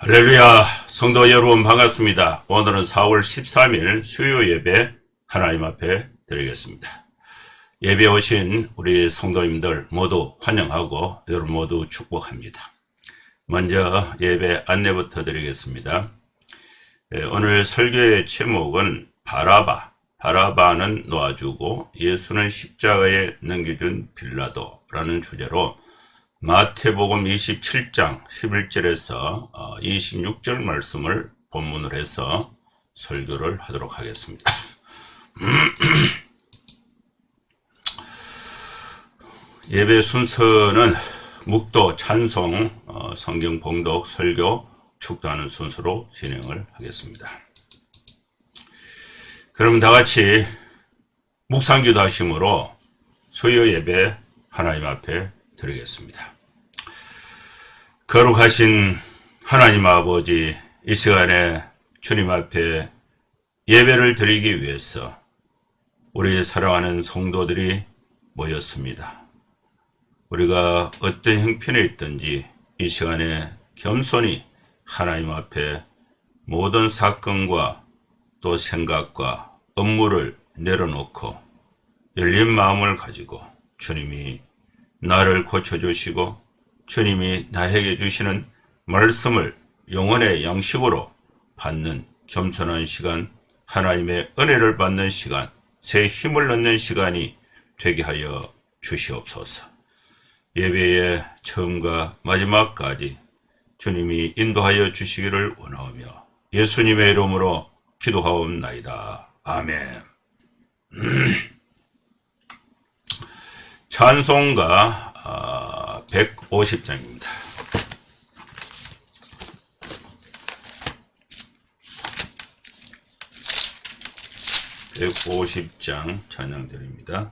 할렐루야, 성도 여러분 반갑습니다. 오늘은 4월 13일 수요 예배 하나님 앞에 드리겠습니다. 예배 오신 우리 성도님들 모두 환영하고 여러분 모두 축복합니다. 먼저 예배 안내부터 드리겠습니다. 오늘 설교의 제목은 바라바는 놓아주고 예수는 십자가에 넘겨준 빌라도라는 주제로 마태복음 27장 11절에서 26절 말씀을 본문으로 해서 설교를 하도록 하겠습니다. 예배 순서는 묵도, 찬송, 성경 봉독, 설교, 축도하는 순서로 진행을 하겠습니다. 그럼 다같이 묵상기도 하심으로 수요 예배 하나님 앞에 드리겠습니다. 거룩하신 하나님 아버지, 이 시간에 주님 앞에 예배를 드리기 위해서 우리 사랑하는 성도들이 모였습니다. 우리가 어떤 형편에 있든지 이 시간에 겸손히 하나님 앞에 모든 사건과 또 생각과 업무를 내려놓고 열린 마음을 가지고 주님이 나를 고쳐주시고 주님이 나에게 주시는 말씀을 영혼의 양식으로 받는 겸손한 시간, 하나님의 은혜를 받는 시간, 새 힘을 얻는 시간이 되게 하여 주시옵소서. 예배의 처음과 마지막까지 주님이 인도하여 주시기를 원하오며 예수님의 이름으로 기도하옵나이다. 아멘. 찬송가 150장입니다. (150장) 찬양드립니다.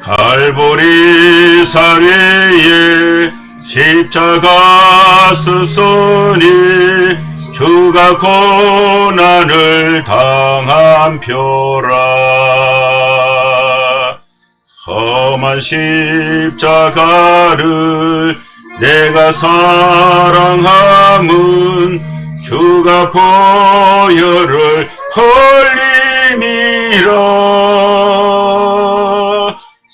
갈보리 산 위에 십자가 스소니 주가 고난을 당한 표라. 험한 십자가를 내가 사랑함은 주가 보혈을 흘림이라.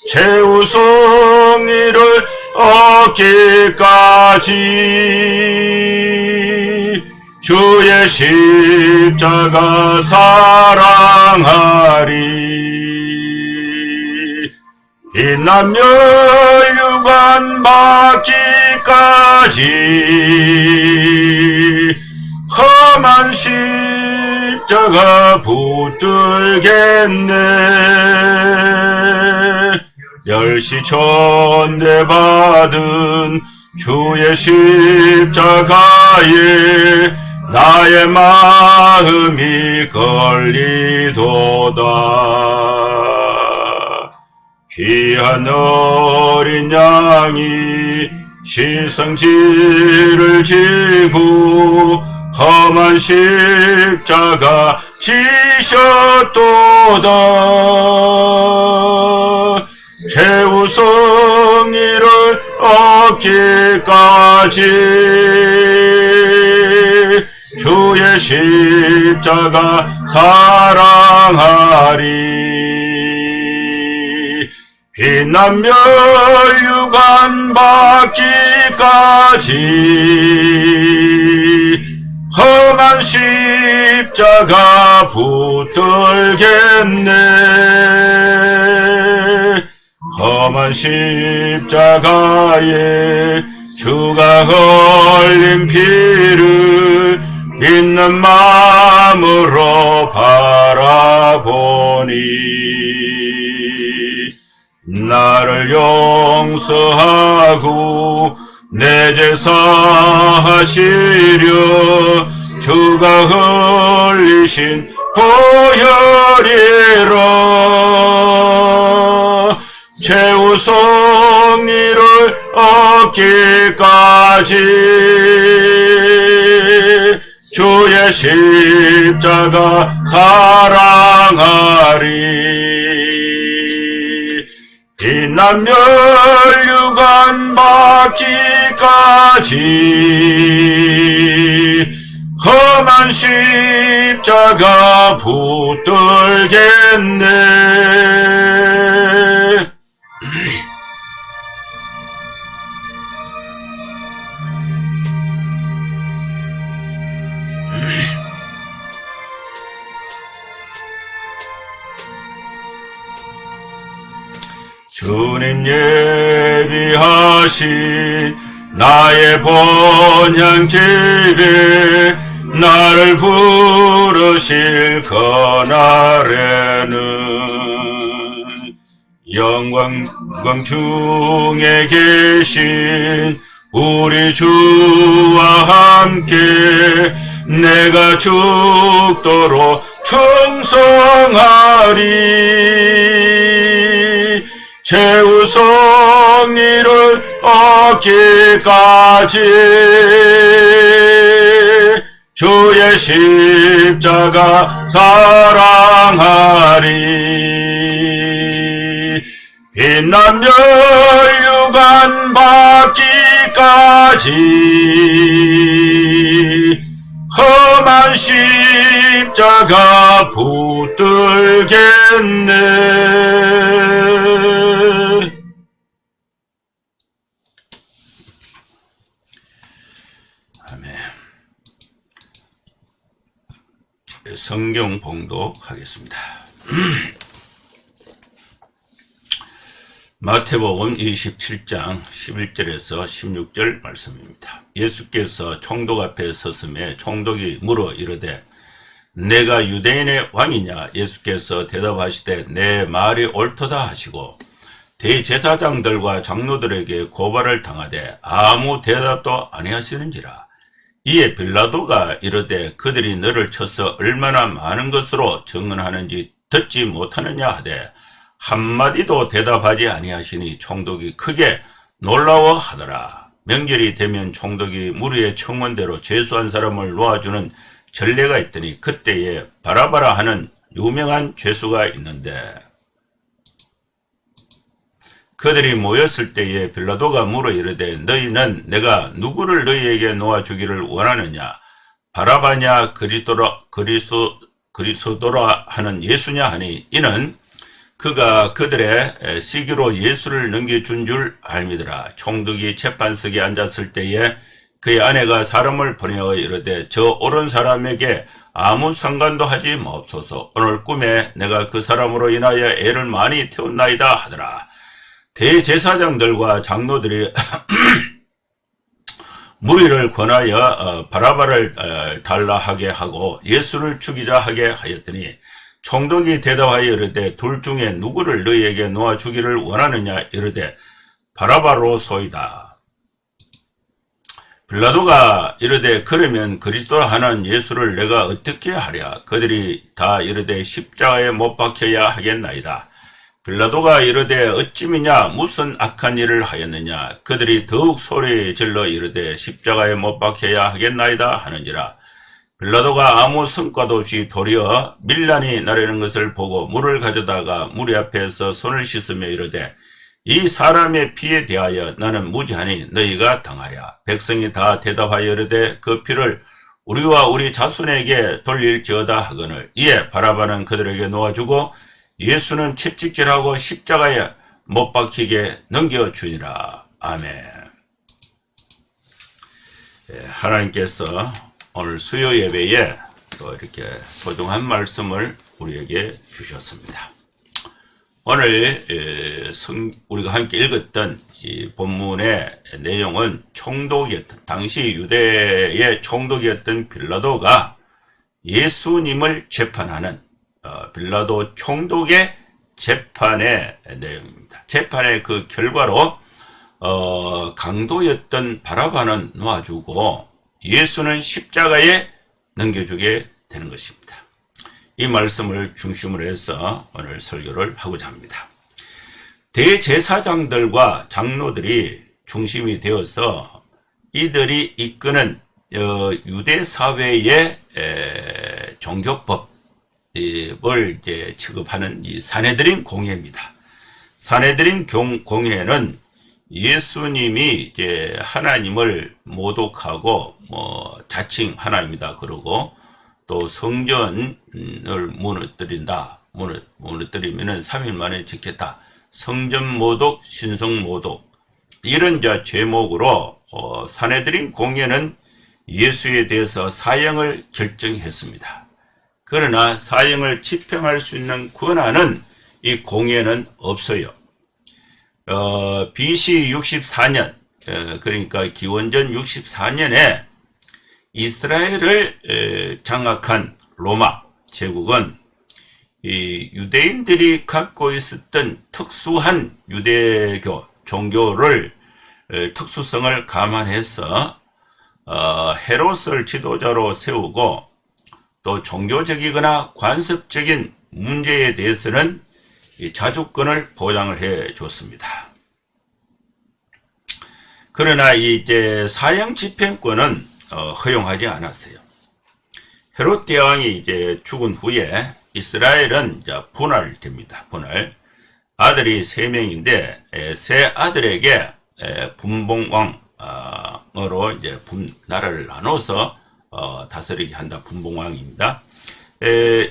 최우성이를 얻기까지 주의 십자가 사랑하리. 빛난 멸류관 받기까지 험한 십자가 붙들겠네. 멸시천대 받은 주의 십자가에 나의 마음이 걸리도다. 귀한 어린 양이 시성지를 지고 험한 십자가 지셨도다. 최우성이를 얻기까지 주의 십자가 사랑하리. 빛난 멸류관 받기까지 험한 십자가 붙들겠네. 험한 십자가에 주가 흘린 피를 믿는 마음으로 바라보니 나를 용서하고 내 죄 사하시려 주가 흘리신 보혈이라. 최우성이를 얻기까지 주의 십자가 사랑하리. 빛난 멸류관 받기까지 험한 십자가 붙들겠네. 주님 예비하신 나의 본향집에 나를 부르실 그날에는 영광 중에 계신 우리 주와 함께 내가 죽도록 충성하리. 최후 승리를 얻기까지 주의 십자가 사랑하리. 빛난 멸류관 받기까지 험한 십자가 붙들겠네. 아멘. 성경 봉독하겠습니다. 마태복음 27장 11절에서 16절 말씀입니다. 예수께서 총독 앞에 섰음에 총독이 물어 이르되 내가 유대인의 왕이냐? 예수께서 대답하시되 내 말이 옳도다 하시고 대제사장들과 장로들에게 고발을 당하되 아무 대답도 아니하시는지라. 이에 빌라도가 이르되 그들이 너를 쳐서 얼마나 많은 것으로 증언하는지 듣지 못하느냐 하되 한마디도 대답하지 아니하시니 총독이 크게 놀라워하더라. 명절이 되면 총독이 무리의 청원대로 죄수한 사람을 놓아주는 전례가 있더니 그때에 바라바라 하는 유명한 죄수가 있는데 그들이 모였을 때에 빌라도가 물어 이르되 너희는 내가 누구를 너희에게 놓아주기를 원하느냐? 바라바냐 그리스도라 하는 예수냐 하니 이는 그가 그들의 시기로 예수를 넘겨준 줄 알미더라. 총독이 재판석에 앉았을 때에 그의 아내가 사람을 보내어 이르되 저 옳은 사람에게 아무 상관도 하지 마옵소서. 오늘 꿈에 내가 그 사람으로 인하여 애를 많이 태웠나이다 하더라. 대제사장들과 장로들이 무리를 권하여 바라바를 달라 하게 하고 예수를 죽이자 하게 하였더니 총독이 대답하여 이르되 둘 중에 누구를 너희에게 놓아주기를 원하느냐? 이르되 바라바로소이다. 빌라도가 이르되 그러면 그리스도라 하는 예수를 내가 어떻게 하랴? 그들이 다 이르되 십자가에 못 박혀야 하겠나이다. 빌라도가 이르되 어찌미냐? 무슨 악한 일을 하였느냐? 그들이 더욱 소리 질러 이르되 십자가에 못 박혀야 하겠나이다 하는지라. 빌라도가 아무 성과도 없이 도리어 밀란이 나르는 것을 보고 물을 가져다가 무리 앞에서 손을 씻으며 이르되 이 사람의 피에 대하여 나는 무지하니 너희가 당하랴. 백성이 다 대답하여 이르되 그 피를 우리와 우리 자손에게 돌릴지어다 하거늘. 이에 바라바는 그들에게 놓아주고 예수는 채찍질하고 십자가에 못 박히게 넘겨주니라. 아멘. 하나님께서 오늘 수요 예배에 또 이렇게 소중한 말씀을 우리에게 주셨습니다. 오늘 우리가 함께 읽었던 이 본문의 내용은 총독이었던 당시 유대의 총독이었던 빌라도가 예수님을 재판하는 빌라도 총독의 재판의 내용입니다. 재판의 그 결과로 강도였던 바라바는 놓아주고 예수는 십자가에 넘겨주게 되는 것입니다. 이 말씀을 중심으로 해서 오늘 설교를 하고자 합니다. 대제사장들과 장로들이 중심이 되어서 이들이 이끄는 유대 사회의 종교법을 이제 취급하는 이 산헤드린 공회입니다. 산헤드린 공회는 예수님이 이제 하나님을 모독하고 자칭 하나님이다 그러고 또 성전을 무너뜨리면은 3일 만에 짓겠다. 성전 모독, 신성 모독 이런 제목으로 산헤드린 공회는 예수에 대해서 사형을 결정했습니다. 그러나 사형을 집행할 수 있는 권한은 이 공회는 없어요. BC 64년 그러니까 기원전 64년에 이스라엘을 장악한 로마 제국은 이 유대인들이 갖고 있었던 특수한 유대교 종교를 특수성을 감안해서 헤롯을 지도자로 세우고 또 종교적이거나 관습적인 문제에 대해서는 이 자주권을 보장을 해 줬습니다. 그러나 이제 사형 집행권은 허용하지 않았어요. 헤롯 대왕이 이제 죽은 후에 이스라엘은 이제 분할됩니다. 분할. 아들이 3명인데 세 아들에게 분봉왕으로 이제 나라를 나눠서 다스리게 한다. 분봉왕입니다.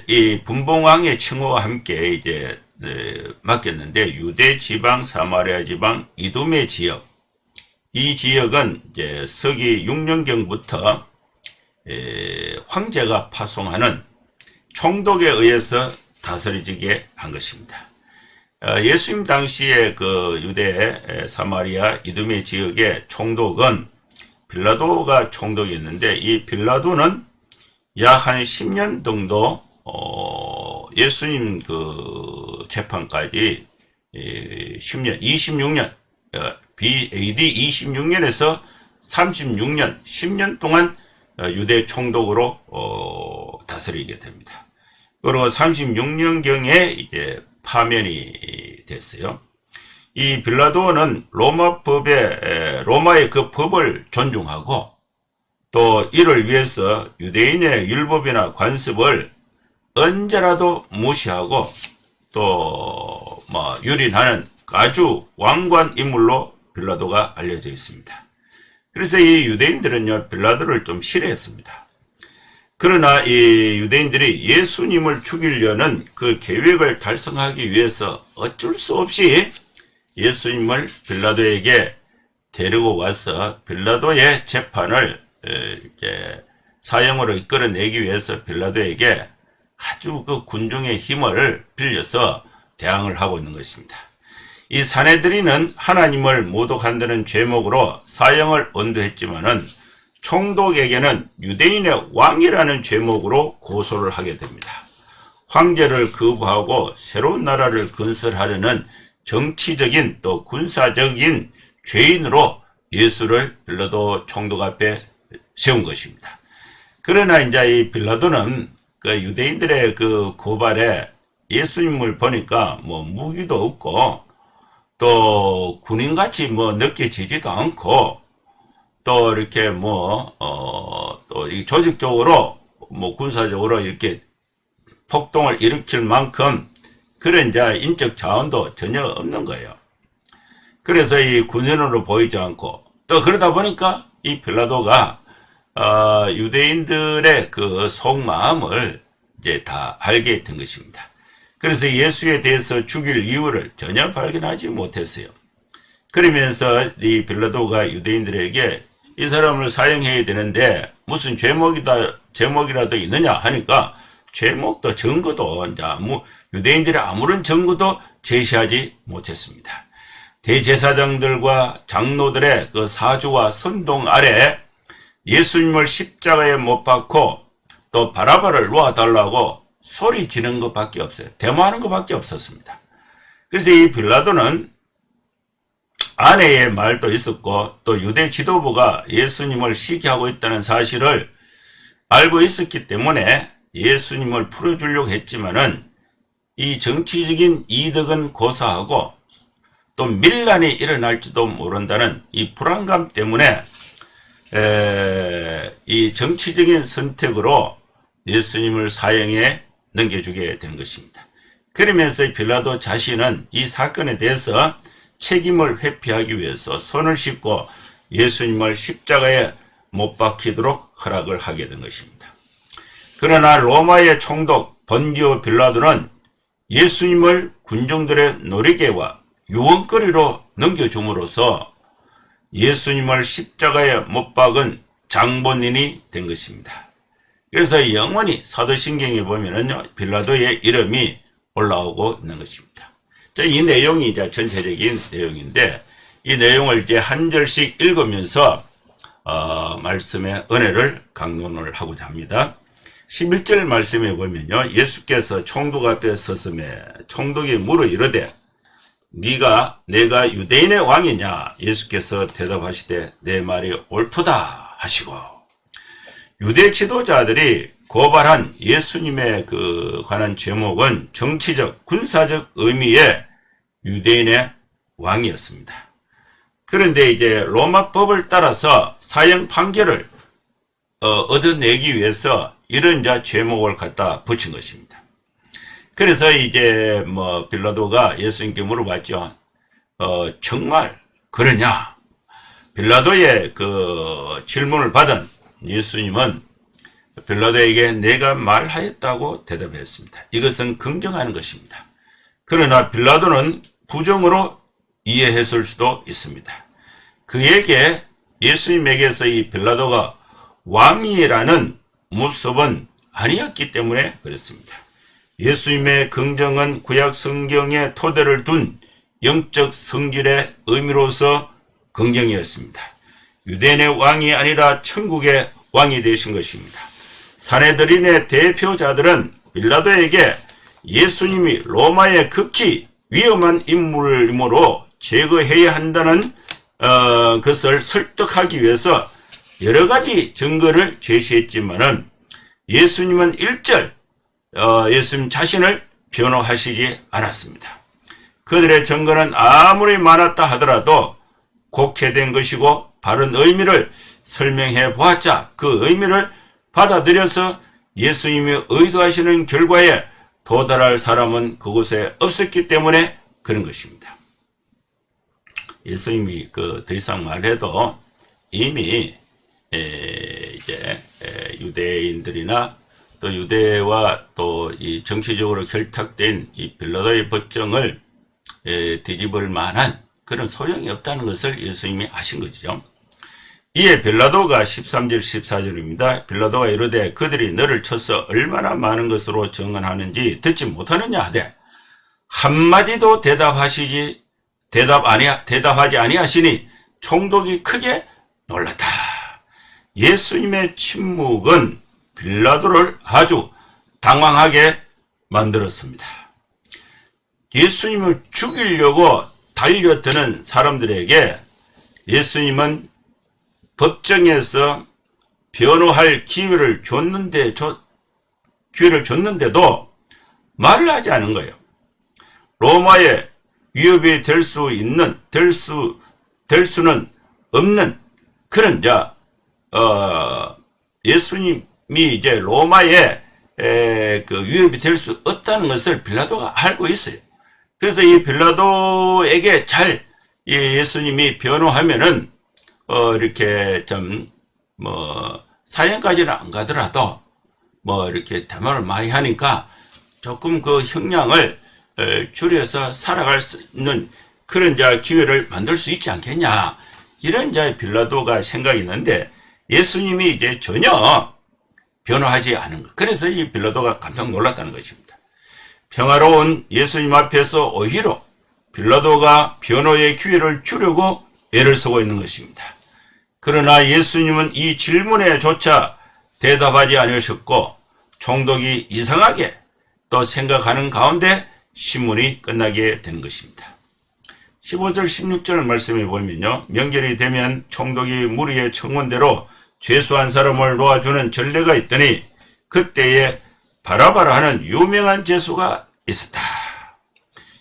이 분봉왕의 칭호와 함께 이제 맡겼는데 유대 지방, 사마리아 지방, 이두메 지역. 이 지역은 이제 서기 6년경부터 황제가 파송하는 총독에 의해서 다스려지게 한 것입니다. 예수님 당시에 그 유대, 사마리아, 이두메 지역의 총독은 빌라도가 총독이었는데 이 빌라도는 약 한 10년 정도 예수님 그 재판까지 10년, 26년 AD 26년에서 36년, 10년 동안 유대 총독으로 다스리게 됩니다. 그리고 36년경에 이제 파면이 됐어요. 이 빌라도는 로마의 그 법을 존중하고 또 이를 위해서 유대인의 율법이나 관습을 언제라도 무시하고 또 유린하는 아주 완고한 인물로 빌라도가 알려져 있습니다. 그래서 이 유대인들은요 빌라도를 좀 싫어했습니다. 그러나 이 유대인들이 예수님을 죽이려는 그 계획을 달성하기 위해서 어쩔 수 없이 예수님을 빌라도에게 데리고 와서 빌라도의 재판을 이제 사형으로 이끌어내기 위해서 빌라도에게 아주 그 군중의 힘을 빌려서 대항을 하고 있는 것입니다. 이 산헤드린은 하나님을 모독한다는 죄목으로 사형을 언도했지만은 총독에게는 유대인의 왕이라는 죄목으로 고소를 하게 됩니다. 황제를 거부하고 새로운 나라를 건설하려는 정치적인 또 군사적인 죄인으로 예수를 빌라도 총독 앞에 세운 것입니다. 그러나 이제 이 빌라도는 그 유대인들의 그 고발에 예수님을 보니까 무기도 없고 또 군인같이 느껴지지도 않고 또 이렇게 또 이 조직적으로 군사적으로 이렇게 폭동을 일으킬 만큼 그런 이제 인적 자원도 전혀 없는 거예요. 그래서 이 군인으로 보이지 않고 또 그러다 보니까 이 빌라도가 유대인들의 그 속마음을 이제 다 알게 된 것입니다. 그래서 예수에 대해서 죽일 이유를 전혀 발견하지 못했어요. 그러면서 이 빌라도가 유대인들에게 이 사람을 사형해야 되는데 무슨 제목이라도 있느냐 하니까 제목도 증거도 이제 유대인들의 아무런 증거도 제시하지 못했습니다. 대제사장들과 장로들의 그 사주와 선동 아래 예수님을 십자가에 못 박고 또 바라바를 놓아달라고 소리 지르는 것밖에 없어요. 데모하는 것밖에 없었습니다. 그래서 이 빌라도는 아내의 말도 있었고 또 유대 지도부가 예수님을 시기하고 있다는 사실을 알고 있었기 때문에 예수님을 풀어주려고 했지만은 이 정치적인 이득은 고사하고 또 밀란이 일어날지도 모른다는 이 불안감 때문에 이 정치적인 선택으로 예수님을 사형에 넘겨주게 되는 것입니다. 그러면서 빌라도 자신은 이 사건에 대해서 책임을 회피하기 위해서 손을 씻고 예수님을 십자가에 못 박히도록 허락을 하게 된 것입니다. 그러나 로마의 총독 본디오 빌라도는 예수님을 군중들의 놀이개와 유언거리로 넘겨줌으로써 예수님을 십자가에 못 박은 장본인이 된 것입니다. 그래서 영원히 사도신경에 보면은요, 빌라도의 이름이 올라오고 있는 것입니다. 자, 이 내용이 이제 전체적인 내용인데, 이 내용을 이제 한 절씩 읽으면서, 말씀의 은혜를 강론을 하고자 합니다. 11절 말씀에 보면요, 예수께서 총독 앞에 섰음에 총독이 물어 이르되, 네가 내가 유대인의 왕이냐? 예수께서 대답하시되 내 말이 옳도다 하시고, 유대 지도자들이 고발한 예수님의 관한 제목은 정치적, 군사적 의미의 유대인의 왕이었습니다. 그런데 이제 로마법을 따라서 사형 판결을 얻어내기 위해서 이런 제목을 갖다 붙인 것입니다. 그래서 이제 빌라도가 예수님께 물어봤죠. 정말 그러냐? 빌라도의 질문을 받은 예수님은 빌라도에게 내가 말하였다고 대답했습니다. 이것은 긍정하는 것입니다. 그러나 빌라도는 부정으로 이해했을 수도 있습니다. 그에게 예수님에게서 이 빌라도가 왕이라는 모습은 아니었기 때문에 그렇습니다. 예수님의 긍정은 구약 성경에 토대를 둔 영적 성질의 의미로서 긍정이었습니다. 유대인의 왕이 아니라 천국의 왕이 되신 것입니다. 사내들인의 대표자들은 빌라도에게 예수님이 로마의 극히 위험한 인물이므로 제거해야 한다는 것을 설득하기 위해서 여러 가지 증거를 제시했지만은 예수님은 일절 예수님 자신을 변호하시지 않았습니다. 그들의 증거는 아무리 많았다 하더라도 곡해된 것이고 바른 의미를 설명해 보았자 그 의미를 받아들여서 예수님이 의도하시는 결과에 도달할 사람은 그곳에 없었기 때문에 그런 것입니다. 예수님이 더 이상 말해도 이미 이제 유대인들이나 또 유대와 또 이 정치적으로 결탁된 이 빌라도의 법정을 뒤집을 만한 그런 소용이 없다는 것을 예수님이 아신 거죠. 이에 빌라도가 13절 14절입니다. 빌라도가 이르되 그들이 너를 쳐서 얼마나 많은 것으로 증언하는지 듣지 못하느냐 하되 한마디도 대답하지 아니하시니 총독이 크게 놀랐다. 예수님의 침묵은 빌라도를 아주 당황하게 만들었습니다. 예수님을 죽이려고 달려드는 사람들에게 예수님은 법정에서 변호할 기회를 줬는데도 말을 하지 않은 거예요. 로마의 위협이 될 수는 없는 그런 예수님이 이제 로마의 위협이 될 수 없다는 것을 빌라도가 알고 있어요. 그래서 이 빌라도에게 잘 예수님이 변호하면은 이렇게 사형까지는 안 가더라도 이렇게 대면을 많이 하니까 조금 그 형량을 줄여서 살아갈 수 있는 그런 기회를 만들 수 있지 않겠냐. 이런 빌라도가 생각이 있는데 예수님이 이제 전혀 변호하지 않은 것. 그래서 이 빌라도가 깜짝 놀랐다는 것입니다. 평화로운 예수님 앞에서 오히려 빌라도가 변호의 기회를 주려고 애를 쓰고 있는 것입니다. 그러나 예수님은 이 질문에 조차 대답하지 않으셨고 총독이 이상하게 또 생각하는 가운데 신문이 끝나게 된 것입니다. 15절 16절 말씀에 보면요. 명절이 되면 총독이 무리의 청원대로 죄수한 사람을 놓아주는 전례가 있더니 그때에 바라바라 하는 유명한 죄수가 있었다.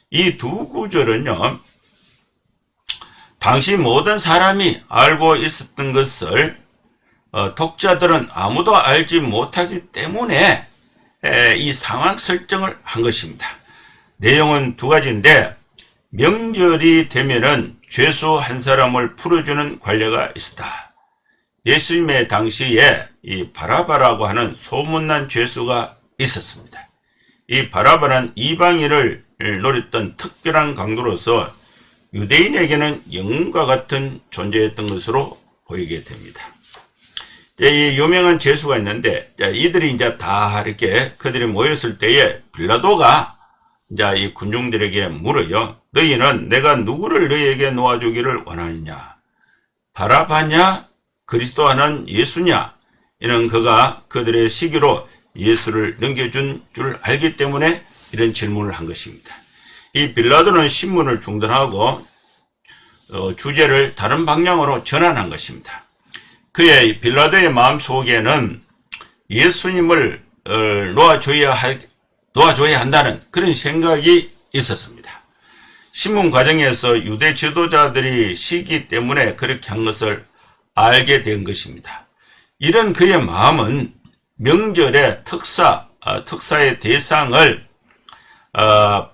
이 두 구절은요. 당시 모든 사람이 알고 있었던 것을 독자들은 아무도 알지 못하기 때문에 이 상황 설정을 한 것입니다. 내용은 두 가지인데, 명절이 되면은 죄수 한 사람을 풀어주는 관례가 있었다. 예수님의 당시에 이 바라바라고 하는 소문난 죄수가 있었습니다. 이 바라바는 이방인을 노렸던 특별한 강도로서 유대인에게는 영웅과 같은 존재였던 것으로 보이게 됩니다. 이 유명한 죄수가 있는데, 이들이 이제 다 이렇게 그들이 모였을 때에 빌라도가 이제 이 군중들에게 물어요. 너희는 내가 누구를 너희에게 놓아주기를 원하느냐? 바라바냐? 그리스도 하는 예수냐? 이는 그가 그들의 시기로 예수를 넘겨준 줄 알기 때문에 이런 질문을 한 것입니다. 이 빌라도는 신문을 중단하고 주제를 다른 방향으로 전환한 것입니다. 그의 빌라도의 마음속에는 예수님을 놓아줘야 한다는 그런 생각이 있었습니다. 신문 과정에서 유대 지도자들이 시기 때문에 그렇게 한 것을 알게 된 것입니다. 이런 그의 마음은 명절의 특사의 대상을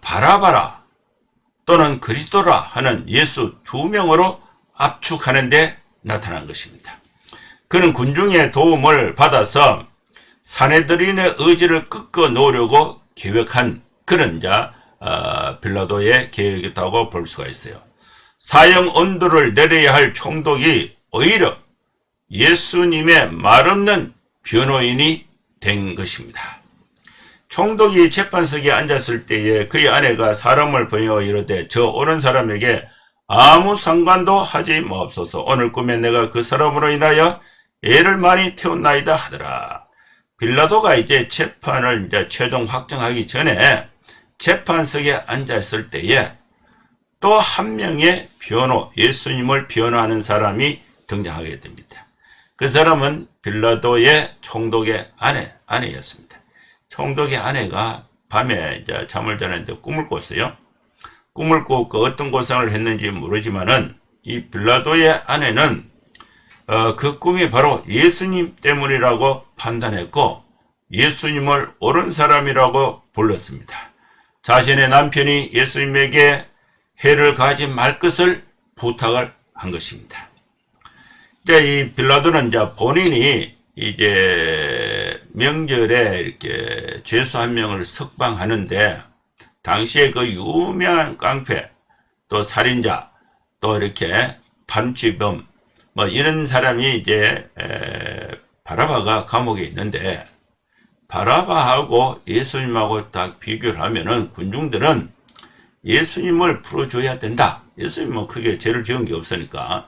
바라바라 또는 그리스도라 하는 예수 두 명으로 압축하는 데 나타난 것입니다. 그는 군중의 도움을 받아서 사내들인의 의지를 꺾어 놓으려고 계획한 그런 빌라도의 계획이었다고 볼 수가 있어요. 사형 언도를 내려야 할 총독이 오히려 예수님의 말없는 변호인이 된 것입니다. 총독이 재판석에 앉았을 때에 그의 아내가 사람을 보내어 이르되 저 오는 사람에게 아무 상관도 하지 마옵소서. 오늘 꿈에 내가 그 사람으로 인하여 애를 많이 태웠나이다 하더라. 빌라도가 이제 재판을 최종 확정하기 전에 재판석에 앉았을 때에 또 한 명의 변호, 예수님을 변호하는 사람이 등장하게 됩니다. 그 사람은 빌라도의 총독의 아내였습니다. 총독의 아내가 밤에 이제 잠을 자는데 꿈을 꿨어요. 꿈을 꿨고 어떤 고상을 했는지 모르지만은 이 빌라도의 아내는 그 꿈이 바로 예수님 때문이라고 판단했고 예수님을 옳은 사람이라고 불렀습니다. 자신의 남편이 예수님에게 해를 가하지 말 것을 부탁을 한 것입니다. 이제 이 빌라도는 이제 본인이 이제 명절에 이렇게 죄수 한 명을 석방하는데 당시에 그 유명한 깡패 또 살인자 또 이렇게 반치범 뭐 이런 사람이 이제 바라바가 감옥에 있는데 바라바하고 예수님하고 딱 비교를 하면은 군중들은 예수님을 풀어줘야 된다. 예수님은 크게 죄를 지은 게 없으니까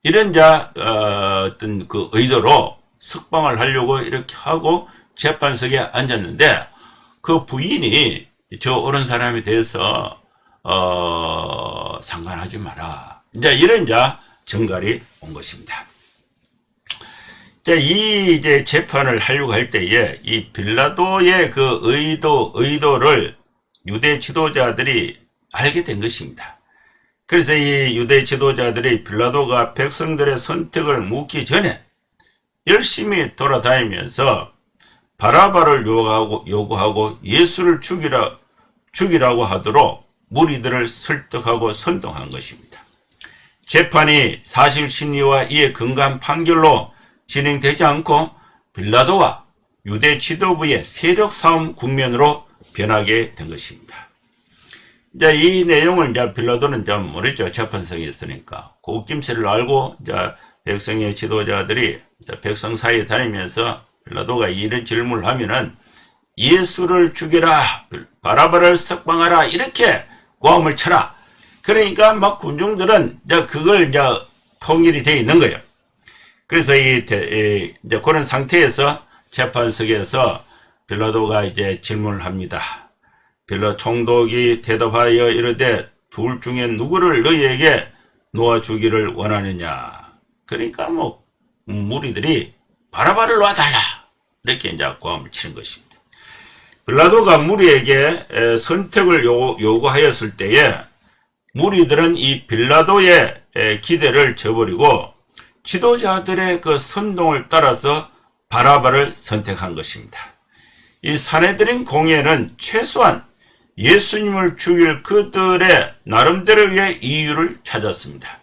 이런 어떤 그 의도로 석방을 하려고 이렇게 하고 재판석에 앉았는데 그 부인이 저 옳은 사람에 대해서 상관하지 마라. 이런 정갈이 온 것입니다. 이제 재판을 하려고 할 때에 이 빌라도의 그 의도를 유대 지도자들이 알게 된 것입니다. 그래서 이 유대 지도자들이 빌라도가 백성들의 선택을 묻기 전에 열심히 돌아다니면서 바라바를 요구하고 예수를 죽이라고 하도록 무리들을 설득하고 선동한 것입니다. 재판이 사실 심리와 이에 근거한 판결로 진행되지 않고 빌라도와 유대 지도부의 세력 싸움 국면으로 변하게 된 것입니다. 이 내용을 빌라도는 모르죠. 재판석에 있으니까. 그 낌새를 알고 백성의 지도자들이 백성 사이에 다니면서 빌라도가 이런 질문을 하면은 예수를 죽여라, 바라바를 석방하라 이렇게 고함을 쳐라. 그러니까 막 군중들은 그걸 통일이 되어 있는 거예요. 그래서 이제 그런 상태에서 재판석에서 빌라도가 이제 질문을 합니다. 총독이 대답하여 이르되 둘 중에 누구를 너희에게 놓아주기를 원하느냐. 그러니까 무리들이 바라바를 놔달라 이렇게 고함을 치는 것입니다. 빌라도가 무리에게 선택을 요구하였을 때에 무리들은 이 빌라도의 기대를 저버리고 지도자들의 그 선동을 따라서 바라바를 선택한 것입니다. 이 산헤드린 공회는 최소한 예수님을 죽일 그들의 나름대로의 이유를 찾았습니다.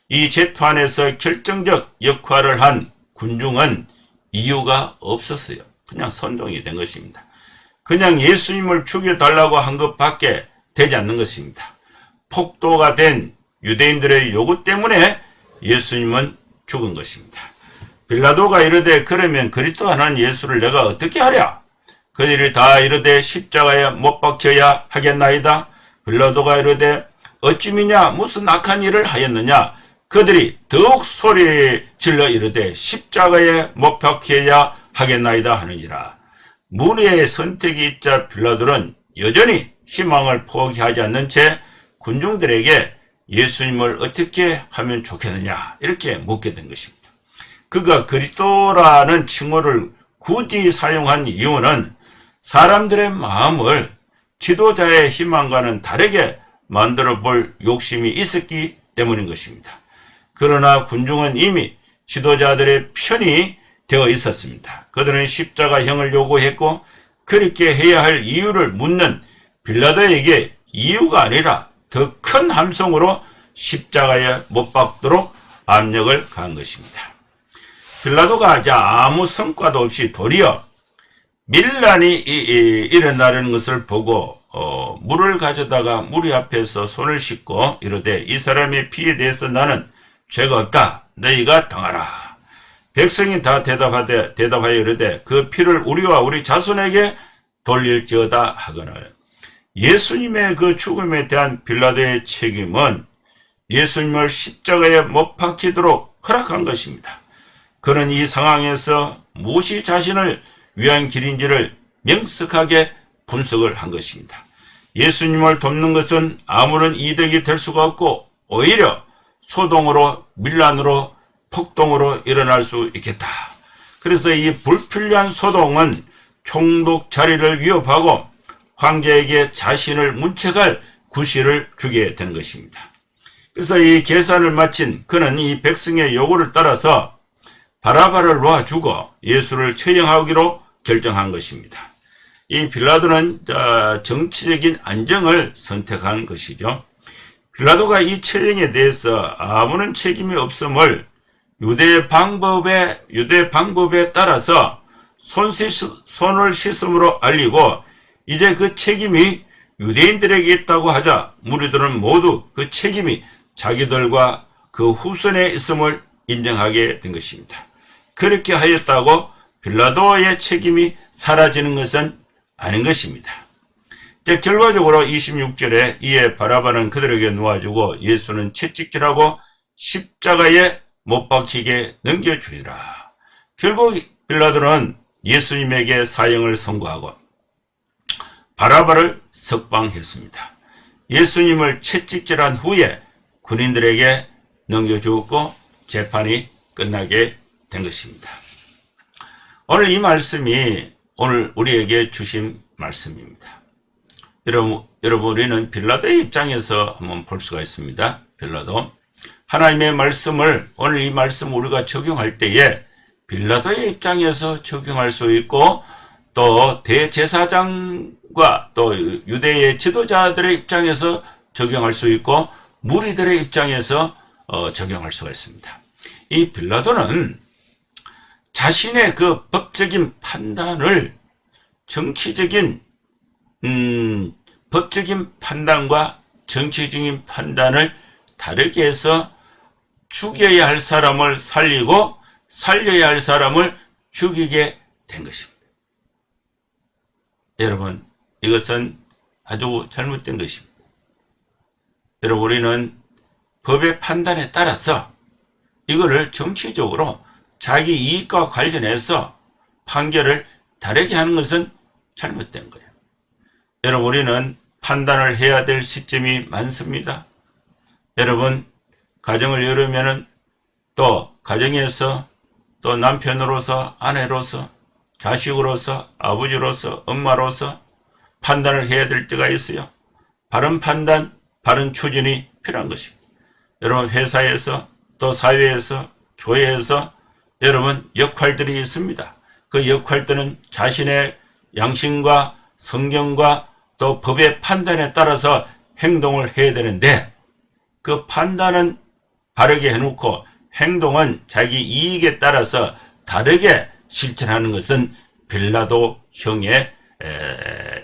이 재판에서 결정적 역할을 한 군중은 이유가 없었어요. 그냥 선동이 된 것입니다. 그냥 예수님을 죽여달라고 한 것밖에 되지 않는 것입니다. 폭도가 된 유대인들의 요구 때문에 예수님은 죽은 것입니다. 빌라도가 이르되 그러면 그리스도 하나는 예수를 내가 어떻게 하랴? 그들이 다 이르되 십자가에 못 박혀야 하겠나이다. 빌라도가 이르되 어찌 미냐 무슨 악한 일을 하였느냐? 그들이 더욱 소리 질러 이르되 십자가에 못 박혀야 하겠나이다 하느니라. 무리의 선택이 있자 빌라도는 여전히 희망을 포기하지 않는 채 군중들에게 예수님을 어떻게 하면 좋겠느냐 이렇게 묻게 된 것입니다. 그가 그리스도라는 칭호를 굳이 사용한 이유는 사람들의 마음을 지도자의 희망과는 다르게 만들어 볼 욕심이 있었기 때문인 것입니다. 그러나 군중은 이미 지도자들의 편이 되어 있었습니다. 그들은 십자가형을 요구했고 그렇게 해야 할 이유를 묻는 빌라도에게 이유가 아니라 더 큰 함성으로 십자가에 못 박도록 압력을 가한 것입니다. 빌라도가 아무 성과도 없이 도리어 밀란이 일어나는 것을 보고 물을 가져다가 무리 앞에서 손을 씻고 이르되 이 사람의 피에 대해서 나는 죄가 없다. 너희가 당하라. 백성이 다 대답하여 이르되 그 피를 우리와 우리 자손에게 돌릴지어다 하거늘. 예수님의 그 죽음에 대한 빌라도의 책임은 예수님을 십자가에 못 박히도록 허락한 것입니다. 그는 이 상황에서 무엇이 자신을 위한 길인지를 명석하게 분석을 한 것입니다. 예수님을 돕는 것은 아무런 이득이 될 수가 없고 오히려 소동으로 밀란으로 폭동으로 일어날 수 있겠다. 그래서 이 불필요한 소동은 총독 자리를 위협하고 황제에게 자신을 문책할 구실을 주게 된 것입니다. 그래서 이 계산을 마친 그는 이 백성의 요구를 따라서 바라바를 놓아주고 예수를 처형하기로 결정한 것입니다. 이 빌라도는 정치적인 안정을 선택한 것이죠. 빌라도가 이 처형에 대해서 아무런 책임이 없음을 유대 방법에 따라서 손을 씻음으로 알리고 이제 그 책임이 유대인들에게 있다고 하자 무리들은 모두 그 책임이 자기들과 그 후손에 있음을 인정하게 된 것입니다. 그렇게 하였다고 빌라도의 책임이 사라지는 것은 아닌 것입니다. 결과적으로 26절에 이에 바라바는 그들에게 놓아주고 예수는 채찍질하고 십자가에 못 박히게 넘겨주니라. 결국 빌라도는 예수님에게 사형을 선고하고 바라바를 석방했습니다. 예수님을 채찍질한 후에 군인들에게 넘겨주었고 재판이 끝나게 된 것입니다. 오늘 이 말씀이 오늘 우리에게 주신 말씀입니다. 여러분 우리는 빌라도의 입장에서 한번 볼 수가 있습니다. 빌라도 하나님의 말씀을 오늘 이 말씀 우리가 적용할 때에 빌라도의 입장에서 적용할 수 있고 또 대제사장과 또 유대의 지도자들의 입장에서 적용할 수 있고 무리들의 입장에서 적용할 수가 있습니다. 이 빌라도는 자신의 그 법적인 판단을 정치적인 법적인 판단과 정치적인 판단을 다르게 해서 죽여야 할 사람을 살리고 살려야 할 사람을 죽이게 된 것입니다. 여러분, 이것은 아주 잘못된 것입니다. 여러분, 우리는 법의 판단에 따라서 이거를 정치적으로 자기 이익과 관련해서 판결을 다르게 하는 것은 잘못된 거예요. 여러분, 우리는 판단을 해야 될 시점이 많습니다. 여러분, 가정을 열으면은 또 가정에서 또 남편으로서 아내로서 자식으로서 아버지로서 엄마로서 판단을 해야 될 때가 있어요. 바른 판단, 바른 추진이 필요한 것입니다. 여러분, 회사에서 또 사회에서 교회에서 여러분 역할들이 있습니다. 그 역할들은 자신의 양심과 성경과 또 법의 판단에 따라서 행동을 해야 되는데 그 판단은 바르게 해놓고 행동은 자기 이익에 따라서 다르게 실천하는 것은 빌라도 형의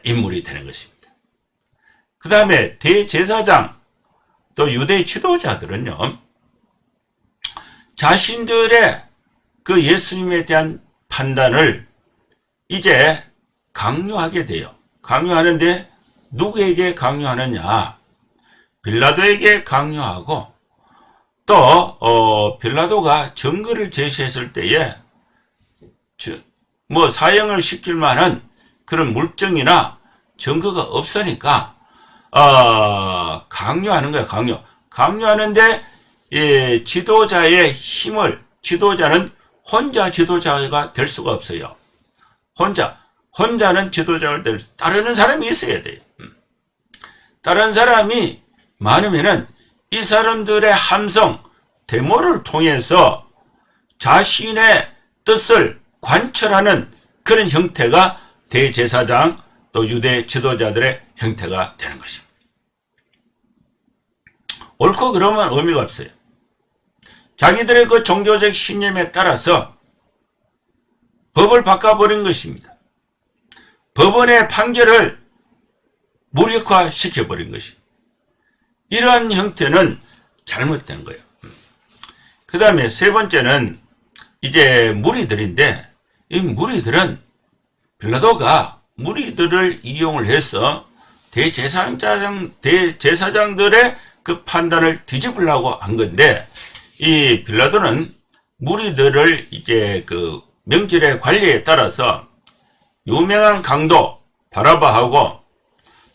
인물이 되는 것입니다. 그 다음에 대제사장 또 유대 지도자들은요, 자신들의 그 예수님에 대한 판단을 이제 강요하게 돼요. 강요하는데 누구에게 강요하느냐? 빌라도에게 강요하고 또 빌라도가 증거를 제시했을 때에 뭐 사형을 시킬 만한 그런 물증이나 증거가 없으니까 강요하는 거야. 강요하는데 지도자의 힘을 지도자는 혼자 지도자가 될 수가 없어요. 혼자는 지도자를 따르는 사람이 있어야 돼요. 다른 사람이 많으면은 이 사람들의 함성, 데모를 통해서 자신의 뜻을 관철하는 그런 형태가 대제사장 또 유대 지도자들의 형태가 되는 것입니다. 옳고 그러면 의미가 없어요. 자기들의 그 종교적 신념에 따라서 법을 바꿔버린 것입니다. 법원의 판결을 무력화시켜버린 것입니다. 이러한 형태는 잘못된 거예요. 그 다음에 세 번째는 이제 무리들인데 이 무리들은 빌라도가 무리들을 이용을 해서 대제사장들의 그 판단을 뒤집으려고 한 건데 이 빌라도는 무리들을 이제 그 명절의 관리에 따라서 유명한 강도 바라바하고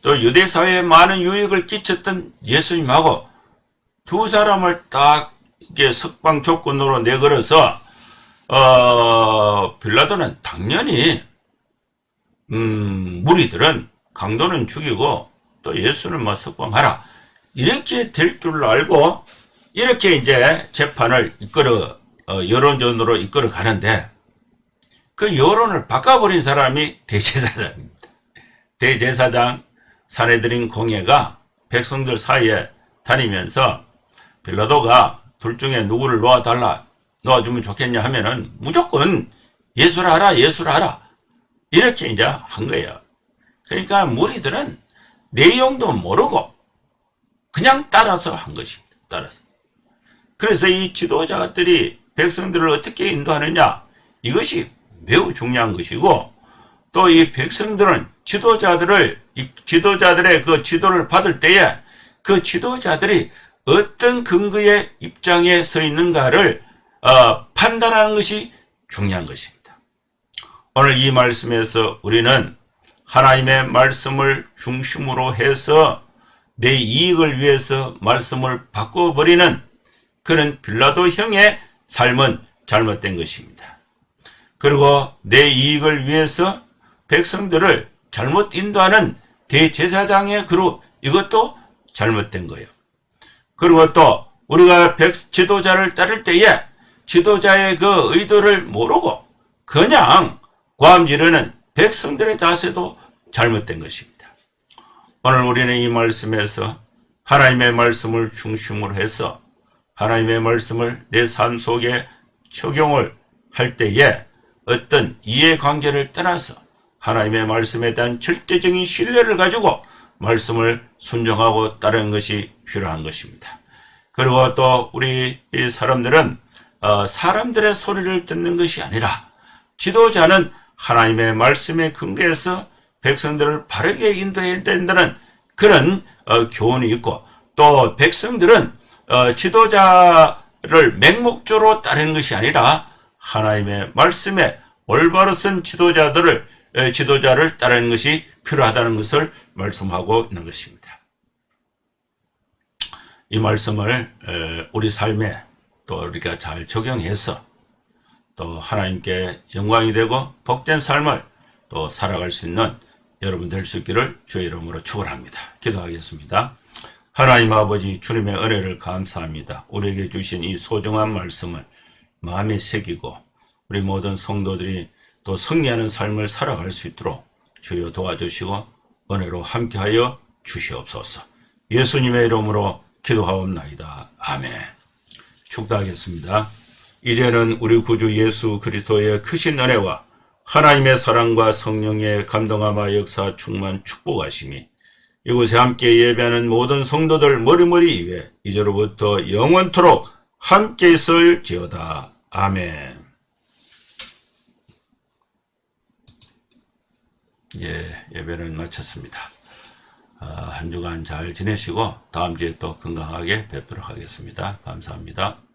또 유대 사회에 많은 유익을 끼쳤던 예수님하고 두 사람을 딱 이게 석방 조건으로 내걸어서 빌라도는 당연히 무리들은 강도는 죽이고 또 예수는 뭐 석방하라 이렇게 될 줄 알고 이렇게 이제 재판을 여론전으로 이끌어 가는데 그 여론을 바꿔버린 사람이 대제사장입니다. 대제사장 사내들인 공회가 백성들 사이에 다니면서 빌라도가 둘 중에 누구를 놓아주면 좋겠냐 하면은 무조건 예수라 하라 이렇게 이제 한 거예요. 그러니까 무리들은 내용도 모르고 그냥 따라서 한 것입니다. 따라서. 그래서 이 지도자들이 백성들을 어떻게 인도하느냐 이것이 매우 중요한 것이고 또 이 백성들은 지도자들의 그 지도를 받을 때에 그 지도자들이 어떤 근거의 입장에 서 있는가를 판단하는 것이 중요한 것입니다. 오늘 이 말씀에서 우리는 하나님의 말씀을 중심으로 해서 내 이익을 위해서 말씀을 바꿔버리는 그런 빌라도형의 삶은 잘못된 것입니다. 그리고 내 이익을 위해서 백성들을 잘못 인도하는 대제사장의 그룹 이것도 잘못된 거예요. 그리고 또 우리가 지도자를 따를 때에 지도자의 그 의도를 모르고 그냥 고함 지르는 백성들의 자세도 잘못된 것입니다. 오늘 우리는 이 말씀에서 하나님의 말씀을 중심으로 해서 하나님의 말씀을 내 삶 속에 적용을 할 때에 어떤 이해관계를 떠나서 하나님의 말씀에 대한 절대적인 신뢰를 가지고 말씀을 순종하고 따르는 것이 필요한 것입니다. 그리고 또 우리 이 사람들은 사람들의 소리를 듣는 것이 아니라 지도자는 하나님의 말씀에 근거해서 백성들을 바르게 인도해야 된다는 그런 교훈이 있고 또 백성들은 지도자를 맹목적으로 따르는 것이 아니라 하나님의 말씀에 올바로 선 지도자를 따르는 것이 필요하다는 것을 말씀하고 있는 것입니다. 이 말씀을 우리 삶에 또 우리가 잘 적용해서 또 하나님께 영광이 되고 복된 삶을 또 살아갈 수 있는 여러분 될 수 있기를 주의 이름으로 축원합니다. 기도하겠습니다. 하나님 아버지 주님의 은혜를 감사합니다. 우리에게 주신 이 소중한 말씀을 마음에 새기고 우리 모든 성도들이 또 승리하는 삶을 살아갈 수 있도록 주여 도와주시고 은혜로 함께하여 주시옵소서. 예수님의 이름으로 기도하옵나이다. 아멘. 축도하겠습니다. 이제는 우리 구주 예수 그리스도의 크신 은혜와 하나님의 사랑과 성령의 감동하마 역사 충만 축복하심이 이곳에 함께 예배하는 모든 성도들 머리머리 위에 이제로부터 영원토록 함께 있을지어다. 아멘. 예배는 마쳤습니다. 한 주간 잘 지내시고 다음 주에 또 건강하게 뵙도록 하겠습니다. 감사합니다.